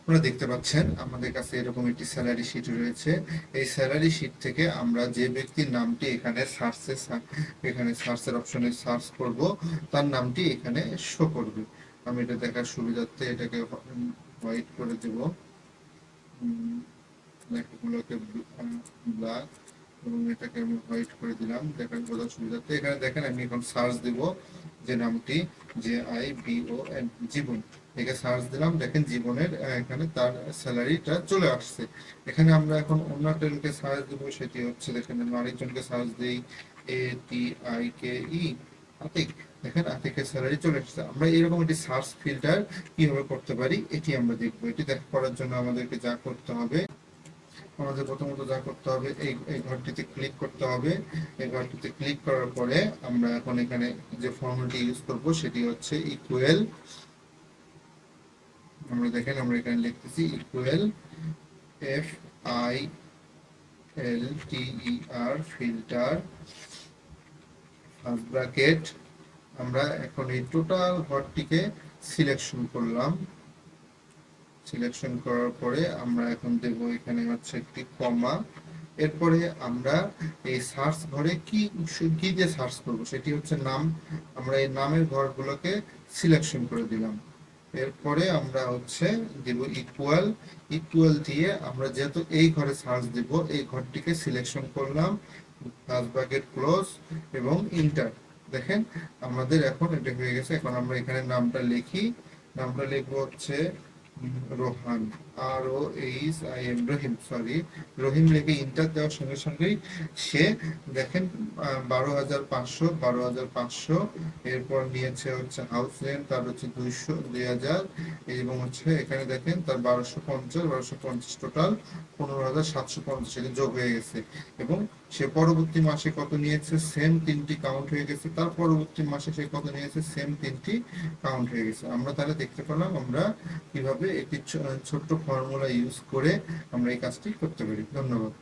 আপনারা দেখতে পাচ্ছেন আমাদের কাছে এরকম একটি স্যালারি শিট রয়েছে। এই স্যালারি শিট থেকে আমরা যে ব্যক্তির নামটি এখানে সার্চের অপশনে সার্চ করব, তার নামটি এখানে শো করবে। আমি এটা দেখার সুবিধার্থে এটাকে হোয়াইট করে দেব, লেখাগুলোকে ব্ল্যাক, এবং এটাকে আমি হোয়াইট করে দিলাম দেখার বোঝার সুবিধার্থে। এখানে দেখেন আমি এখন সার্চ দিব যে নামটি, JIBON, জীবন, একে সার্চ দিলাম, দেখেন জীবনের এখানে তার স্যালারিটা চলে আসছে। এখানে আমরা এখন অন্য টেলকে সার্চ দেব, সেটি হচ্ছে দেখেন আমি আরেকজনকে সার্চ দিই, ATIKE, আতিক। দেখেন আতিকের স্যালারি চলে আসছে। আমরা এরকম একটি সার্চ ফিল্টার কিভাবে করতে পারি এটি আমরা দেখবো। এটি করার জন্য আমাদেরকে যা করতে হবে, আমাদের প্রথমত যা করতে হবে, এই ঘরটিতে ক্লিক করতে হবে। এই ঘরটিতে ক্লিক করার পরে আমরা এখন এখানে যে ফর্মুলাটি ইউজ করব সেটি হচ্ছে ইকুয়াল। আমরা দেখেন আমরা এখানে লিখতেছি equal FILTER filter first bracket. আমরা এখন এই টোটাল ঘরটিকে সিলেকশন করলাম। সিলেকশন করার পরে আমরা এখন দেব এখানে হচ্ছে একটি কমা। এরপরে আমরা এই সার্চ ঘরে কি দিয়ে সার্চ করব সেটি হচ্ছে নাম। আমরা এই নামের ঘরগুলোকে সিলেকশন করে দিলাম। এরপরে আমরা হচ্ছে দেব ইকুয়াল। ইকুয়াল দিয়ে আমরা যেহেতু এই ঘরে সার্চ দেব, এই ঘরটিকে সিলেকশন করলাম, ফার্স্ট ব্র্যাকেট ক্লোজ এবং ইন্টার। দেখেন আমাদের এখন এটা হয়ে গেছে। এখন আমরা এখানে নামটা লিখি, নামটা লিখবো হচ্ছে রোহান, ROHIM, রহিম, সরি, রহিম লিখে ইন্টার দেওয়ার সঙ্গে সঙ্গেই সে দেখেন 12,500, এরপর নিয়েছে হচ্ছে হাউস রেন্ট, তার হচ্ছে 200, 2,000, এবং হচ্ছে এখানে দেখেন তার 1250 টোটাল 15,750 যোগ হয়ে গেছে। এবং সে পরবর্তী মাসে কত নিয়েছে, সেম 3টি কাউন্ট হয়ে গেছে। তার পরবর্তী মাসে সে কত নিয়েছে, সেম 3টি কাউন্ট হয়ে গেছে। আমরা তাহলে দেখতে পেলাম আমরা কিভাবে একটি ছোট্ট ফর্মুলা ইউজ করে আমরা এই কাজটি করতে পারি। ধন্যবাদ।